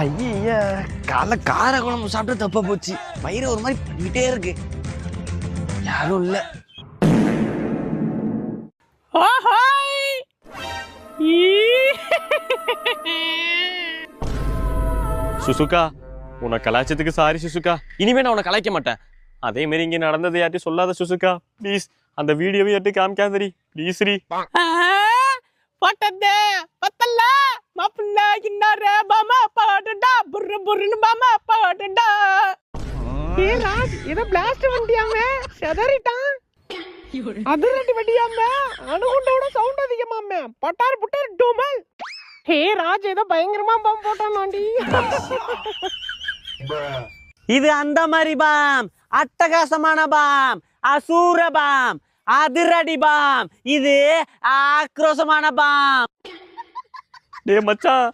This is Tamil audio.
ஐயா காலைல கார குழம்பு சாப்பிட்டு தப்பா போச்சு. வயிறு ஒரு மாதிரி பண்ணிட்டே இருக்கு. யாரும் இல்ல. சுசுகா, உன்னை கலாய்ச்சதுக்கு சாரி சுசுகா. இனிமே நான் உன்னை கலாய்க்க மாட்டேன். அதே மாதிரி இங்க நடந்தது யார்ட்டையும் சொல்லாத சுசுகா. ப்ளீஸ் அந்த வீடியோவை யார்ட்டையும் காமிக்காதரி. ப்ளீஸ் ரீ. போட்டதே பத்தல மாப்பிள்ள கின்னாரே பாமா பாடடா புர்ரு புர்ருன்னு பாமா பாடடா. ஏ ராஜ் இத பிளாஸ்ட் வண்டியாமே செதறிட்டான். அதிரடி வண்டியாமே அணுகுண்டோட சவுண்ட் அதிகமாமே பட்டார் புட்டார் டோமல். ஹே ராஜ் ஏதோ பயங்கரமா பாம் போட்டானாண்டி. இது அந்த மாதிரி பாம், அட்டகாசமான பாம், அசூர பாம், அதிரடி பாம், இது ஆக்ரோஷமான பாம். டே மச்சான்,